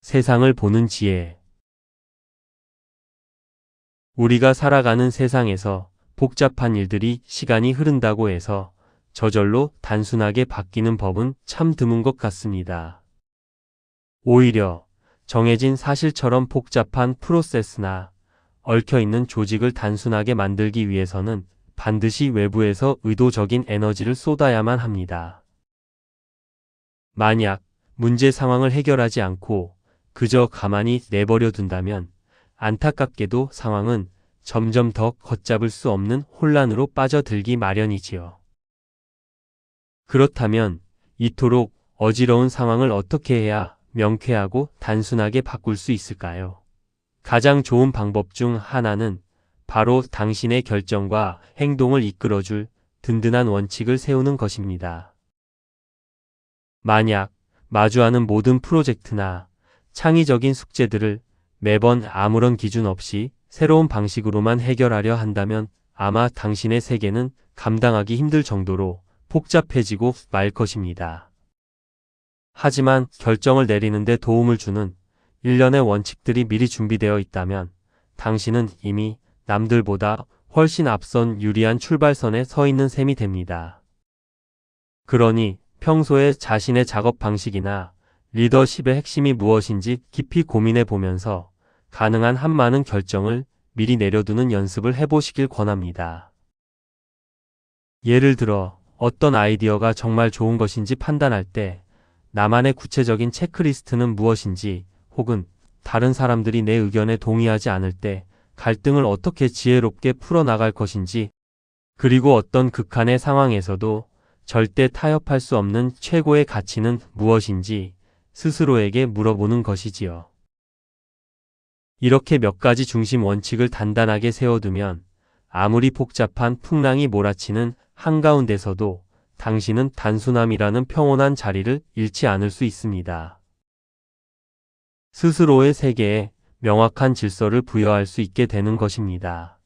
세상을 보는 지혜. 우리가 살아가는 세상에서 복잡한 일들이 시간이 흐른다고 해서 저절로 단순하게 바뀌는 법은 참 드문 것 같습니다. 오히려 정해진 사실처럼 복잡한 프로세스나 얽혀있는 조직을 단순하게 만들기 위해서는 반드시 외부에서 의도적인 에너지를 쏟아야만 합니다. 만약 문제 상황을 해결하지 않고 그저 가만히 내버려 둔다면 안타깝게도 상황은 점점 더 걷잡을 수 없는 혼란으로 빠져들기 마련이지요. 그렇다면 이토록 어지러운 상황을 어떻게 해야 명쾌하고 단순하게 바꿀 수 있을까요? 가장 좋은 방법 중 하나는 바로 당신의 결정과 행동을 이끌어줄 든든한 원칙을 세우는 것입니다. 만약 마주하는 모든 프로젝트나 창의적인 숙제들을 매번 아무런 기준 없이 새로운 방식으로만 해결하려 한다면 아마 당신의 세계는 감당하기 힘들 정도로 복잡해지고 말 것입니다. 하지만 결정을 내리는데 도움을 주는 일련의 원칙들이 미리 준비되어 있다면 당신은 이미 남들보다 훨씬 앞선 유리한 출발선에 서 있는 셈이 됩니다. 그러니 평소에 자신의 작업 방식이나 리더십의 핵심이 무엇인지 깊이 고민해 보면서 가능한 한 많은 결정을 미리 내려두는 연습을 해보시길 권합니다. 예를 들어 어떤 아이디어가 정말 좋은 것인지 판단할 때 나만의 구체적인 체크리스트는 무엇인지, 혹은 다른 사람들이 내 의견에 동의하지 않을 때 갈등을 어떻게 지혜롭게 풀어나갈 것인지, 그리고 어떤 극한의 상황에서도 절대 타협할 수 없는 최고의 가치는 무엇인지 스스로에게 물어보는 것이지요. 이렇게 몇 가지 중심 원칙을 단단하게 세워두면 아무리 복잡한 풍랑이 몰아치는 한가운데서도 당신은 단순함이라는 평온한 자리를 잃지 않을 수 있습니다. 스스로의 세계에 명확한 질서를 부여할 수 있게 되는 것입니다.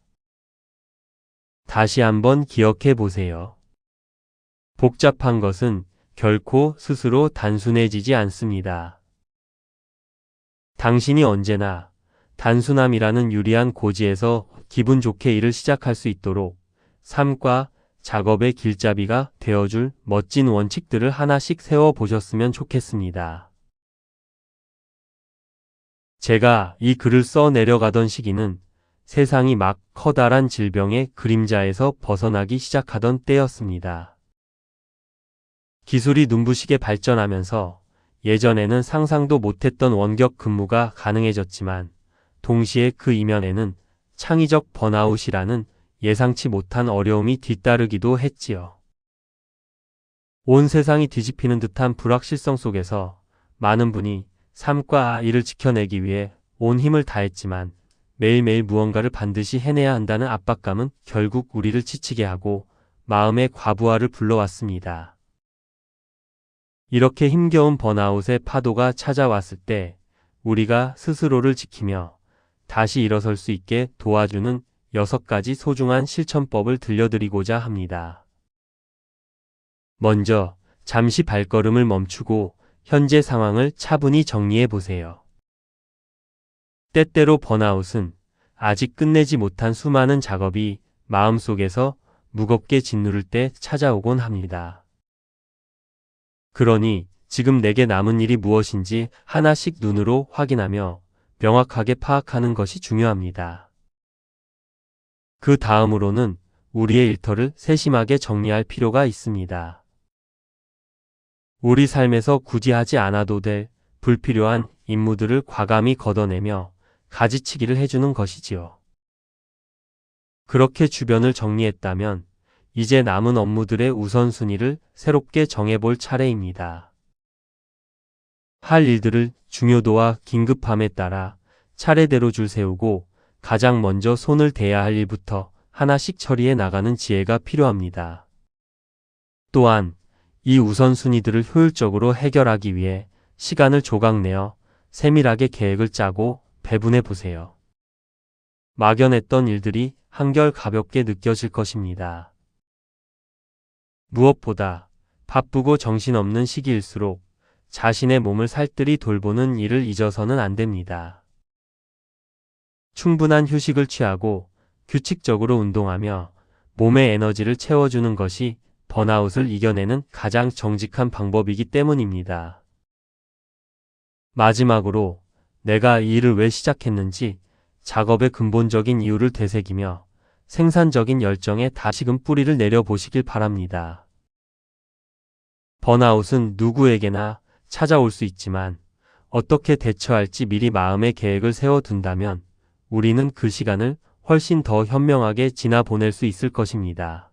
다시 한번 기억해 보세요. 복잡한 것은 결코 스스로 단순해지지 않습니다. 당신이 언제나 단순함이라는 유리한 고지에서 기분 좋게 일을 시작할 수 있도록 삶과 작업의 길잡이가 되어줄 멋진 원칙들을 하나씩 세워보셨으면 좋겠습니다. 제가 이 글을 써 내려가던 시기는 세상이 막 커다란 질병의 그림자에서 벗어나기 시작하던 때였습니다. 기술이 눈부시게 발전하면서 예전에는 상상도 못했던 원격 근무가 가능해졌지만 동시에 그 이면에는 창의적 번아웃이라는 예상치 못한 어려움이 뒤따르기도 했지요. 온 세상이 뒤집히는 듯한 불확실성 속에서 많은 분이 삶과 일을 지켜내기 위해 온 힘을 다했지만 매일매일 무언가를 반드시 해내야 한다는 압박감은 결국 우리를 지치게 하고 마음의 과부하를 불러왔습니다. 이렇게 힘겨운 번아웃의 파도가 찾아왔을 때 우리가 스스로를 지키며 다시 일어설 수 있게 도와주는 6가지 소중한 실천법을 들려드리고자 합니다. 먼저 잠시 발걸음을 멈추고 현재 상황을 차분히 정리해 보세요. 때때로 번아웃은 아직 끝내지 못한 수많은 작업이 마음속에서 무겁게 짓누를 때 찾아오곤 합니다. 그러니 지금 내게 남은 일이 무엇인지 하나씩 눈으로 확인하며 명확하게 파악하는 것이 중요합니다. 그 다음으로는 우리의 일터를 세심하게 정리할 필요가 있습니다. 우리 삶에서 굳이 하지 않아도 될 불필요한 임무들을 과감히 걷어내며 가지치기를 해주는 것이지요. 그렇게 주변을 정리했다면 이제 남은 업무들의 우선순위를 새롭게 정해볼 차례입니다. 할 일들을 중요도와 긴급함에 따라 차례대로 줄 세우고 가장 먼저 손을 대야 할 일부터 하나씩 처리해 나가는 지혜가 필요합니다. 또한 이 우선순위들을 효율적으로 해결하기 위해 시간을 조각내어 세밀하게 계획을 짜고 배분해 보세요. 막연했던 일들이 한결 가볍게 느껴질 것입니다. 무엇보다 바쁘고 정신없는 시기일수록 자신의 몸을 살뜰히 돌보는 일을 잊어서는 안 됩니다. 충분한 휴식을 취하고 규칙적으로 운동하며 몸의 에너지를 채워주는 것이 번아웃을 이겨내는 가장 정직한 방법이기 때문입니다. 마지막으로 내가 이 일을 왜 시작했는지 작업의 근본적인 이유를 되새기며 생산적인 열정에 다시금 뿌리를 내려보시길 바랍니다. 번아웃은 누구에게나 찾아올 수 있지만 어떻게 대처할지 미리 마음의 계획을 세워둔다면 우리는 그 시간을 훨씬 더 현명하게 지나보낼 수 있을 것입니다.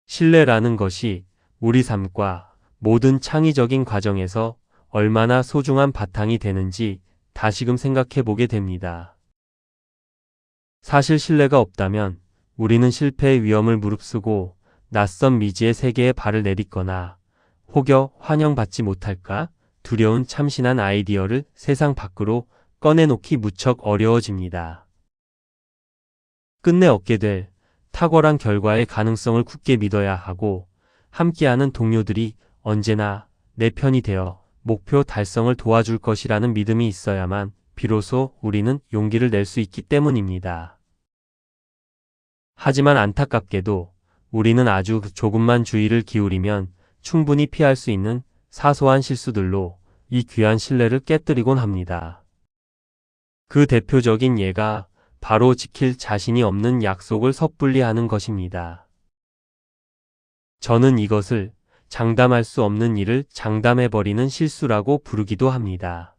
신뢰라는 것이 우리 삶과 모든 창의적인 과정에서 얼마나 소중한 바탕이 되는지 다시금 생각해 보게 됩니다. 사실 신뢰가 없다면 우리는 실패의 위험을 무릅쓰고 낯선 미지의 세계에 발을 내딛거나 혹여 환영받지 못할까 두려운 참신한 아이디어를 세상 밖으로 꺼내놓기 무척 어려워집니다. 끝내 얻게 될 탁월한 결과의 가능성을 굳게 믿어야 하고 함께하는 동료들이 언제나 내 편이 되어 목표 달성을 도와줄 것이라는 믿음이 있어야만 비로소 우리는 용기를 낼 수 있기 때문입니다. 하지만 안타깝게도 우리는 아주 조금만 주의를 기울이면 충분히 피할 수 있는 사소한 실수들로 이 귀한 신뢰를 깨뜨리곤 합니다. 그 대표적인 예가 바로 지킬 자신이 없는 약속을 섣불리 하는 것입니다. 저는 이것을 장담할 수 없는 일을 장담해버리는 실수라고 부르기도 합니다.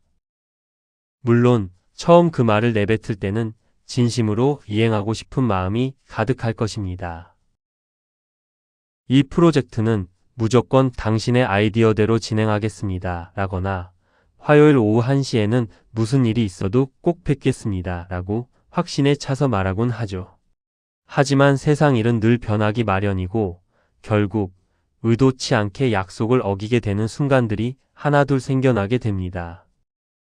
물론 처음 그 말을 내뱉을 때는 진심으로 이행하고 싶은 마음이 가득할 것입니다. 이 프로젝트는 무조건 당신의 아이디어대로 진행하겠습니다. 라거나 화요일 오후 1시에는 무슨 일이 있어도 꼭 뵙겠습니다. 라고 확신에 차서 말하곤 하죠. 하지만 세상 일은 늘 변하기 마련이고 결국 의도치 않게 약속을 어기게 되는 순간들이 하나둘 생겨나게 됩니다.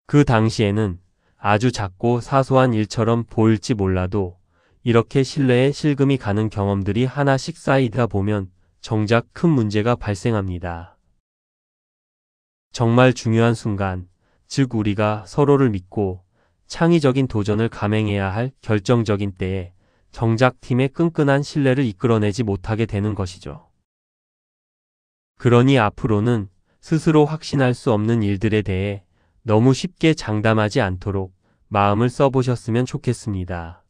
그 당시에는 아주 작고 사소한 일처럼 보일지 몰라도 이렇게 신뢰에 실금이 가는 경험들이 하나씩 쌓이다 보면 정작 큰 문제가 발생합니다. 정말 중요한 순간, 즉 우리가 서로를 믿고 창의적인 도전을 감행해야 할 결정적인 때에 정작 팀의 끈끈한 신뢰를 이끌어내지 못하게 되는 것이죠. 그러니 앞으로는 스스로 확신할 수 없는 일들에 대해 너무 쉽게 장담하지 않도록 마음을 써보셨으면 좋겠습니다.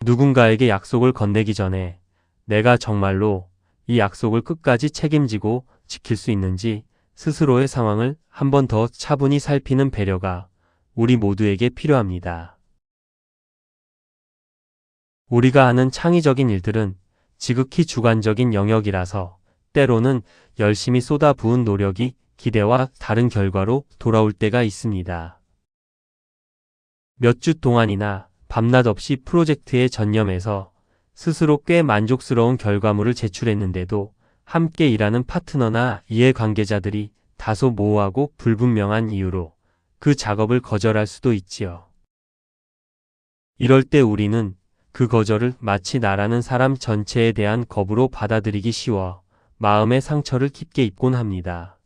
누군가에게 약속을 건네기 전에 내가 정말로 이 약속을 끝까지 책임지고 지킬 수 있는지 스스로의 상황을 한 번 더 차분히 살피는 배려가 우리 모두에게 필요합니다. 우리가 하는 창의적인 일들은 지극히 주관적인 영역이라서 때로는 열심히 쏟아부은 노력이 기대와 다른 결과로 돌아올 때가 있습니다. 몇 주 동안이나 밤낮 없이 프로젝트에 전념해서 스스로 꽤 만족스러운 결과물을 제출했는데도 함께 일하는 파트너나 이해관계자들이 다소 모호하고 불분명한 이유로 그 작업을 거절할 수도 있지요. 이럴 때 우리는 그 거절을 마치 나라는 사람 전체에 대한 겁으로 받아들이기 쉬워 마음의 상처를 깊게 입곤 합니다.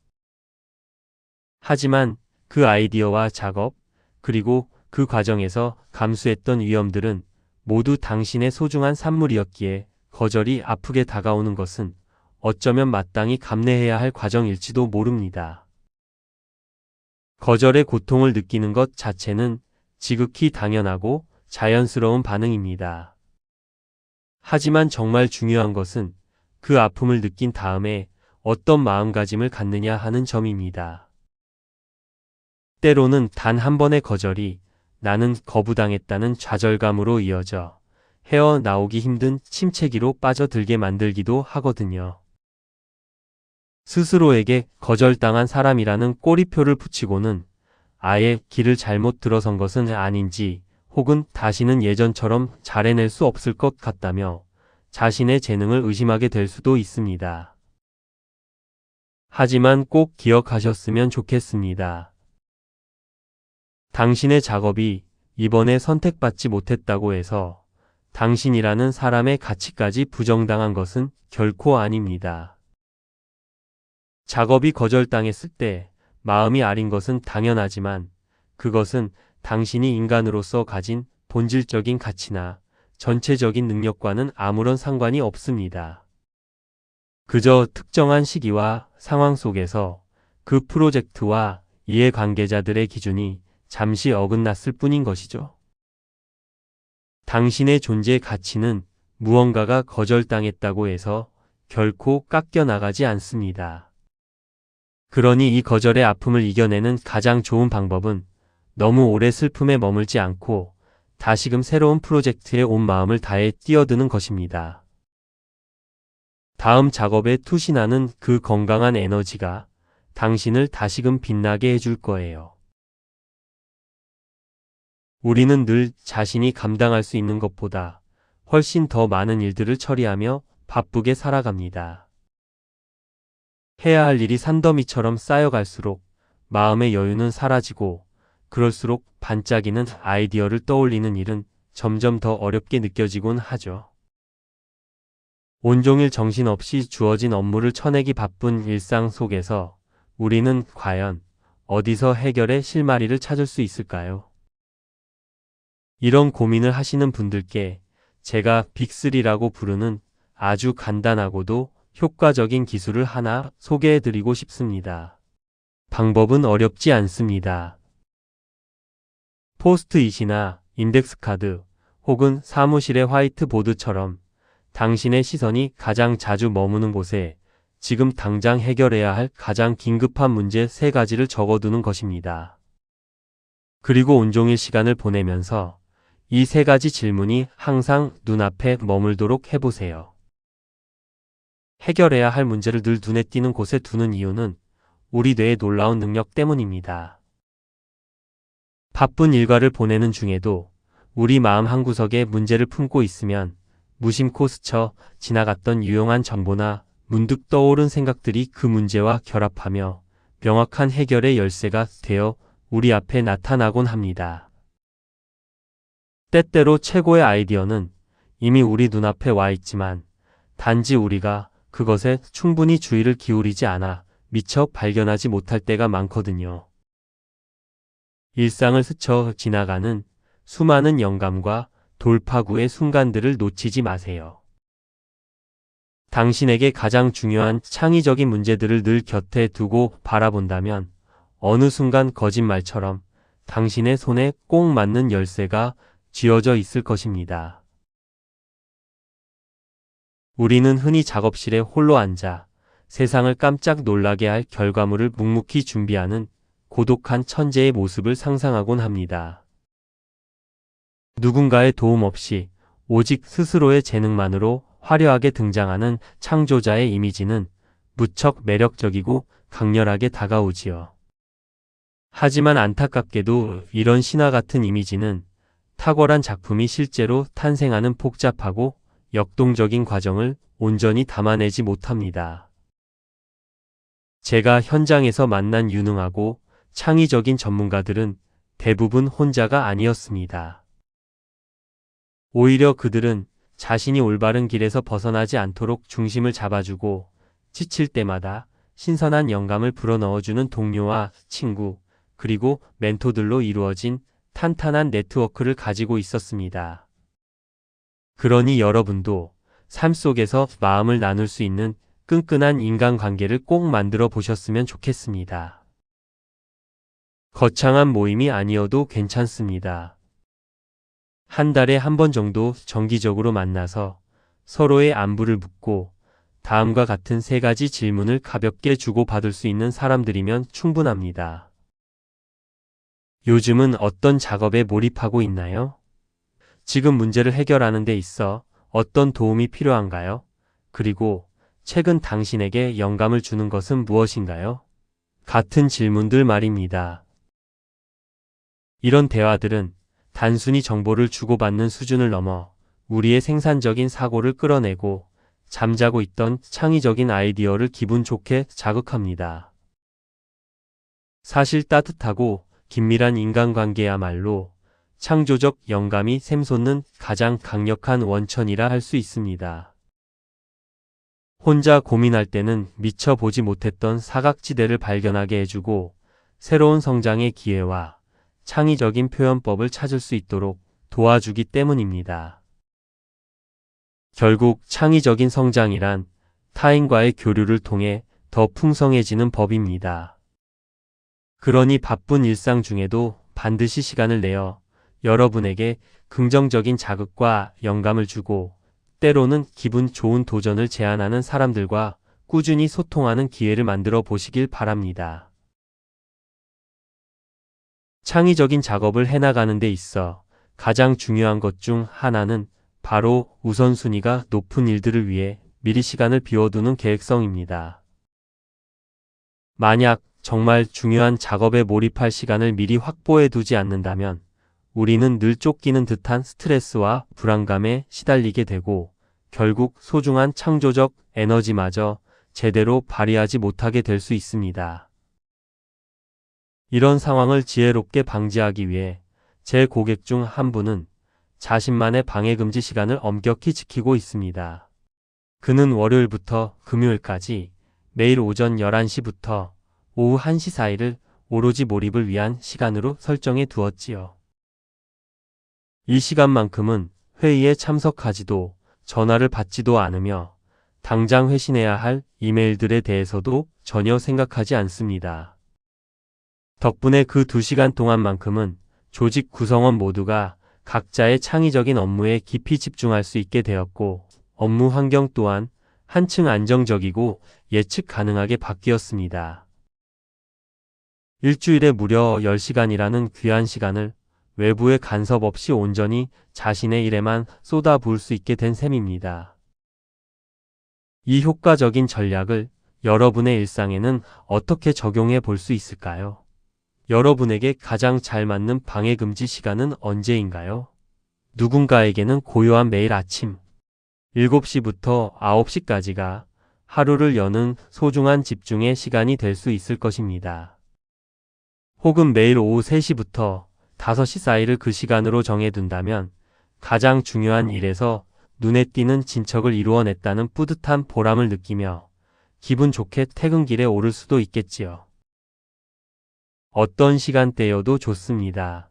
하지만 그 아이디어와 작업, 그리고 그 과정에서 감수했던 위험들은 모두 당신의 소중한 산물이었기에 거절이 아프게 다가오는 것은 어쩌면 마땅히 감내해야 할 과정일지도 모릅니다. 거절의 고통을 느끼는 것 자체는 지극히 당연하고 자연스러운 반응입니다. 하지만 정말 중요한 것은 그 아픔을 느낀 다음에 어떤 마음가짐을 갖느냐 하는 점입니다. 때로는 단 한 번의 거절이 나는 거부당했다는 좌절감으로 이어져 헤어나오기 힘든 침체기로 빠져들게 만들기도 하거든요. 스스로에게 거절당한 사람이라는 꼬리표를 붙이고는 아예 길을 잘못 들어선 것은 아닌지 혹은 다시는 예전처럼 잘해낼 수 없을 것 같다며 자신의 재능을 의심하게 될 수도 있습니다. 하지만 꼭 기억하셨으면 좋겠습니다. 당신의 작업이 이번에 선택받지 못했다고 해서 당신이라는 사람의 가치까지 부정당한 것은 결코 아닙니다. 작업이 거절당했을 때 마음이 아린 것은 당연하지만 그것은 당신이 인간으로서 가진 본질적인 가치나 전체적인 능력과는 아무런 상관이 없습니다. 그저 특정한 시기와 상황 속에서 그 프로젝트와 이해 관계자들의 기준이 잠시 어긋났을 뿐인 것이죠. 당신의 존재 가치는 무언가가 거절당했다고 해서 결코 깎여나가지 않습니다. 그러니 이 거절의 아픔을 이겨내는 가장 좋은 방법은 너무 오래 슬픔에 머물지 않고 다시금 새로운 프로젝트에 온 마음을 다해 뛰어드는 것입니다. 다음 작업에 투신하는 그 건강한 에너지가 당신을 다시금 빛나게 해줄 거예요. 우리는 늘 자신이 감당할 수 있는 것보다 훨씬 더 많은 일들을 처리하며 바쁘게 살아갑니다. 해야 할 일이 산더미처럼 쌓여갈수록 마음의 여유는 사라지고 그럴수록 반짝이는 아이디어를 떠올리는 일은 점점 더 어렵게 느껴지곤 하죠. 온종일 정신없이 주어진 업무를 쳐내기 바쁜 일상 속에서 우리는 과연 어디서 해결의 실마리를 찾을 수 있을까요? 이런 고민을 하시는 분들께 제가 빅3라고 부르는 아주 간단하고도 효과적인 기술을 하나 소개해드리고 싶습니다. 방법은 어렵지 않습니다. 포스트잇이나 인덱스 카드 혹은 사무실의 화이트보드처럼 당신의 시선이 가장 자주 머무는 곳에 지금 당장 해결해야 할 가장 긴급한 문제 3가지를 적어두는 것입니다. 그리고 온종일 시간을 보내면서 이 3가지 질문이 항상 눈앞에 머물도록 해보세요. 해결해야 할 문제를 늘 눈에 띄는 곳에 두는 이유는 우리 뇌의 놀라운 능력 때문입니다. 바쁜 일과를 보내는 중에도 우리 마음 한구석에 문제를 품고 있으면 무심코 스쳐 지나갔던 유용한 정보나 문득 떠오른 생각들이 그 문제와 결합하며 명확한 해결의 열쇠가 되어 우리 앞에 나타나곤 합니다. 때때로 최고의 아이디어는 이미 우리 눈앞에 와 있지만 단지 우리가 그것에 충분히 주의를 기울이지 않아 미처 발견하지 못할 때가 많거든요. 일상을 스쳐 지나가는 수많은 영감과 돌파구의 순간들을 놓치지 마세요. 당신에게 가장 중요한 창의적인 문제들을 늘 곁에 두고 바라본다면 어느 순간 거짓말처럼 당신의 손에 꼭 맞는 열쇠가 쥐어져 있을 것입니다. 우리는 흔히 작업실에 홀로 앉아 세상을 깜짝 놀라게 할 결과물을 묵묵히 준비하는 고독한 천재의 모습을 상상하곤 합니다. 누군가의 도움 없이 오직 스스로의 재능만으로 화려하게 등장하는 창조자의 이미지는 무척 매력적이고 강렬하게 다가오지요. 하지만 안타깝게도 이런 신화 같은 이미지는 탁월한 작품이 실제로 탄생하는 복잡하고 역동적인 과정을 온전히 담아내지 못합니다. 제가 현장에서 만난 유능하고 창의적인 전문가들은 대부분 혼자가 아니었습니다. 오히려 그들은 자신이 올바른 길에서 벗어나지 않도록 중심을 잡아주고 지칠 때마다 신선한 영감을 불어넣어주는 동료와 친구, 그리고 멘토들로 이루어진 탄탄한 네트워크를 가지고 있었습니다. 그러니 여러분도 삶 속에서 마음을 나눌 수 있는 끈끈한 인간관계를 꼭 만들어 보셨으면 좋겠습니다. 거창한 모임이 아니어도 괜찮습니다. 한 달에 한 번 정도 정기적으로 만나서 서로의 안부를 묻고 다음과 같은 3가지 질문을 가볍게 주고받을 수 있는 사람들이면 충분합니다. 요즘은 어떤 작업에 몰입하고 있나요? 지금 문제를 해결하는 데 있어 어떤 도움이 필요한가요? 그리고 최근 당신에게 영감을 주는 것은 무엇인가요? 같은 질문들 말입니다. 이런 대화들은 단순히 정보를 주고받는 수준을 넘어 우리의 생산적인 사고를 끌어내고 잠자고 있던 창의적인 아이디어를 기분 좋게 자극합니다. 사실 따뜻하고 긴밀한 인간관계야말로 창조적 영감이 샘솟는 가장 강력한 원천이라 할 수 있습니다. 혼자 고민할 때는 미처 보지 못했던 사각지대를 발견하게 해주고 새로운 성장의 기회와 창의적인 표현법을 찾을 수 있도록 도와주기 때문입니다. 결국 창의적인 성장이란 타인과의 교류를 통해 더 풍성해지는 법입니다. 그러니 바쁜 일상 중에도 반드시 시간을 내어 여러분에게 긍정적인 자극과 영감을 주고 때로는 기분 좋은 도전을 제안하는 사람들과 꾸준히 소통하는 기회를 만들어 보시길 바랍니다. 창의적인 작업을 해나가는 데 있어 가장 중요한 것 중 하나는 바로 우선순위가 높은 일들을 위해 미리 시간을 비워두는 계획성입니다. 만약 정말 중요한 작업에 몰입할 시간을 미리 확보해 두지 않는다면 우리는 늘 쫓기는 듯한 스트레스와 불안감에 시달리게 되고 결국 소중한 창조적 에너지마저 제대로 발휘하지 못하게 될 수 있습니다. 이런 상황을 지혜롭게 방지하기 위해 제 고객 중 한 분은 자신만의 방해금지 시간을 엄격히 지키고 있습니다. 그는 월요일부터 금요일까지 매일 오전 11시부터 오후 1시 사이를 오로지 몰입을 위한 시간으로 설정해 두었지요. 이 시간만큼은 회의에 참석하지도 전화를 받지도 않으며 당장 회신해야 할 이메일들에 대해서도 전혀 생각하지 않습니다. 덕분에 그 2시간 동안만큼은 조직 구성원 모두가 각자의 창의적인 업무에 깊이 집중할 수 있게 되었고 업무 환경 또한 한층 안정적이고 예측 가능하게 바뀌었습니다. 일주일에 무려 10시간이라는 귀한 시간을 외부의 간섭 없이 온전히 자신의 일에만 쏟아부을 수 있게 된 셈입니다. 이 효과적인 전략을 여러분의 일상에는 어떻게 적용해 볼 수 있을까요? 여러분에게 가장 잘 맞는 방해금지 시간은 언제인가요? 누군가에게는 고요한 매일 아침 7시부터 9시까지가 하루를 여는 소중한 집중의 시간이 될 수 있을 것입니다. 혹은 매일 오후 3시부터 5시 사이를 그 시간으로 정해둔다면 가장 중요한 일에서 눈에 띄는 진척을 이루어냈다는 뿌듯한 보람을 느끼며 기분 좋게 퇴근길에 오를 수도 있겠지요. 어떤 시간대여도 좋습니다.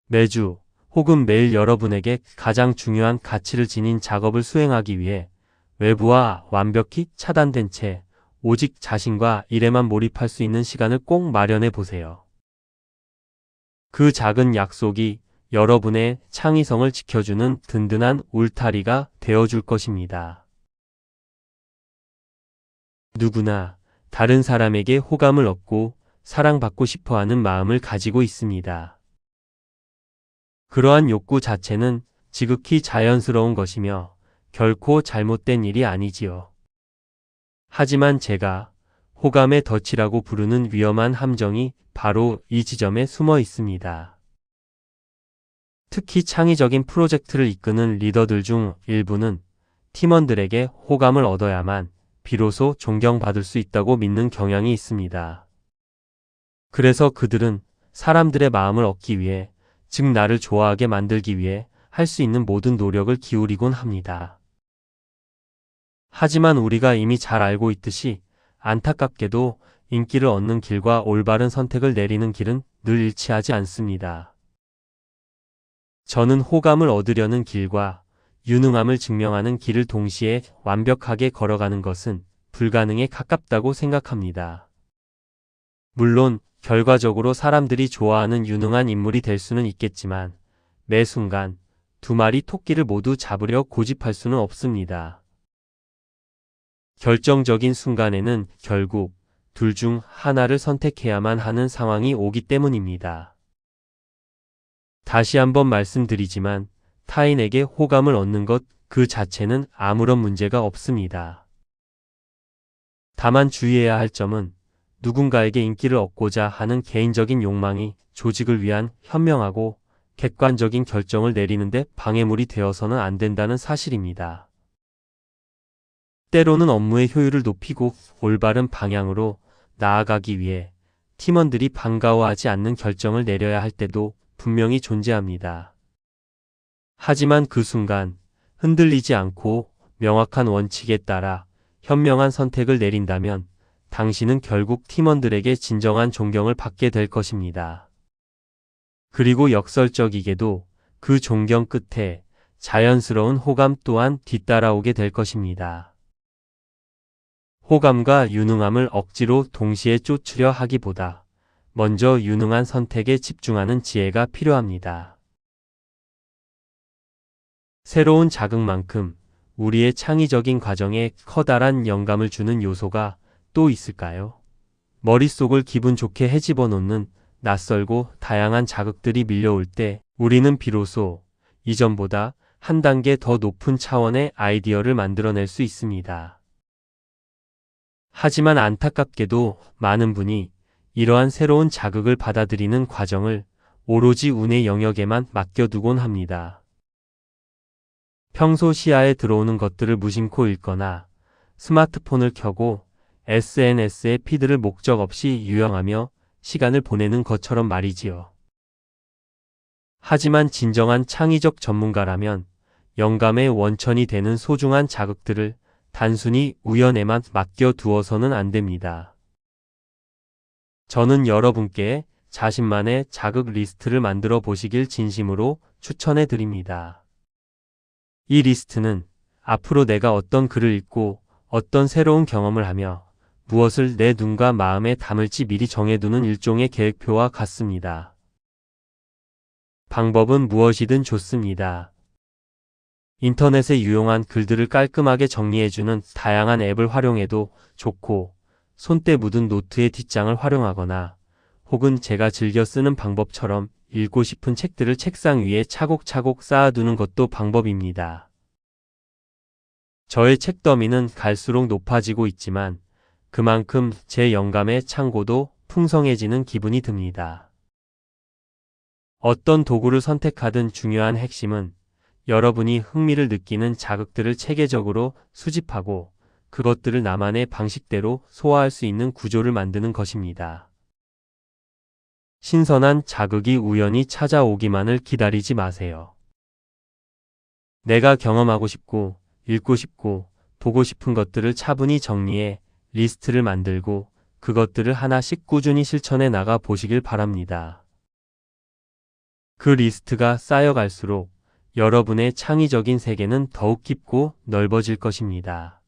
매주 혹은 매일 여러분에게 가장 중요한 가치를 지닌 작업을 수행하기 위해 외부와 완벽히 차단된 채 오직 자신과 일에만 몰입할 수 있는 시간을 꼭 마련해 보세요. 그 작은 약속이 여러분의 창의성을 지켜주는 든든한 울타리가 되어줄 것입니다. 누구나 다른 사람에게 호감을 얻고 사랑받고 싶어하는 마음을 가지고 있습니다. 그러한 욕구 자체는 지극히 자연스러운 것이며 결코 잘못된 일이 아니지요. 하지만 제가 호감의 덫이라고 부르는 위험한 함정이 바로 이 지점에 숨어 있습니다. 특히 창의적인 프로젝트를 이끄는 리더들 중 일부는 팀원들에게 호감을 얻어야만 비로소 존경받을 수 있다고 믿는 경향이 있습니다. 그래서 그들은 사람들의 마음을 얻기 위해, 즉 나를 좋아하게 만들기 위해 할 수 있는 모든 노력을 기울이곤 합니다. 하지만 우리가 이미 잘 알고 있듯이 안타깝게도 인기를 얻는 길과 올바른 선택을 내리는 길은 늘 일치하지 않습니다. 저는 호감을 얻으려는 길과 유능함을 증명하는 길을 동시에 완벽하게 걸어가는 것은 불가능에 가깝다고 생각합니다. 물론 결과적으로 사람들이 좋아하는 유능한 인물이 될 수는 있겠지만 매 순간 두 마리 토끼를 모두 잡으려 고집할 수는 없습니다. 결정적인 순간에는 결국 둘 중 하나를 선택해야만 하는 상황이 오기 때문입니다. 다시 한번 말씀드리지만 타인에게 호감을 얻는 것 그 자체는 아무런 문제가 없습니다. 다만 주의해야 할 점은 누군가에게 인기를 얻고자 하는 개인적인 욕망이 조직을 위한 현명하고 객관적인 결정을 내리는데 방해물이 되어서는 안 된다는 사실입니다. 때로는 업무의 효율을 높이고 올바른 방향으로 나아가기 위해 팀원들이 반가워하지 않는 결정을 내려야 할 때도 분명히 존재합니다. 하지만 그 순간 흔들리지 않고 명확한 원칙에 따라 현명한 선택을 내린다면 당신은 결국 팀원들에게 진정한 존경을 받게 될 것입니다. 그리고 역설적이게도 그 존경 끝에 자연스러운 호감 또한 뒤따라오게 될 것입니다. 호감과 유능함을 억지로 동시에 쫓으려 하기보다 먼저 유능한 선택에 집중하는 지혜가 필요합니다. 새로운 자극만큼 우리의 창의적인 과정에 커다란 영감을 주는 요소가 또 있을까요? 머릿속을 기분 좋게 헤집어 놓는 낯설고 다양한 자극들이 밀려올 때 우리는 비로소 이전보다 한 단계 더 높은 차원의 아이디어를 만들어낼 수 있습니다. 하지만 안타깝게도 많은 분이 이러한 새로운 자극을 받아들이는 과정을 오로지 운의 영역에만 맡겨두곤 합니다. 평소 시야에 들어오는 것들을 무심코 읽거나 스마트폰을 켜고 SNS의 피드를 목적 없이 유영하며 시간을 보내는 것처럼 말이지요. 하지만 진정한 창의적 전문가라면 영감의 원천이 되는 소중한 자극들을 단순히 우연에만 맡겨두어서는 안 됩니다. 저는 여러분께 자신만의 자극 리스트를 만들어 보시길 진심으로 추천해 드립니다. 이 리스트는 앞으로 내가 어떤 글을 읽고 어떤 새로운 경험을 하며 무엇을 내 눈과 마음에 담을지 미리 정해두는 일종의 계획표와 같습니다. 방법은 무엇이든 좋습니다. 인터넷에 유용한 글들을 깔끔하게 정리해주는 다양한 앱을 활용해도 좋고, 손때 묻은 노트의 뒷장을 활용하거나 혹은 제가 즐겨 쓰는 방법처럼 읽고 싶은 책들을 책상 위에 차곡차곡 쌓아두는 것도 방법입니다. 저의 책더미는 갈수록 높아지고 있지만 그만큼 제 영감의 창고도 풍성해지는 기분이 듭니다. 어떤 도구를 선택하든 중요한 핵심은 여러분이 흥미를 느끼는 자극들을 체계적으로 수집하고 그것들을 나만의 방식대로 소화할 수 있는 구조를 만드는 것입니다. 신선한 자극이 우연히 찾아오기만을 기다리지 마세요. 내가 경험하고 싶고, 읽고 싶고, 보고 싶은 것들을 차분히 정리해 리스트를 만들고 그것들을 하나씩 꾸준히 실천해 나가 보시길 바랍니다. 그 리스트가 쌓여갈수록 여러분의 창의적인 세계는 더욱 깊고 넓어질 것입니다.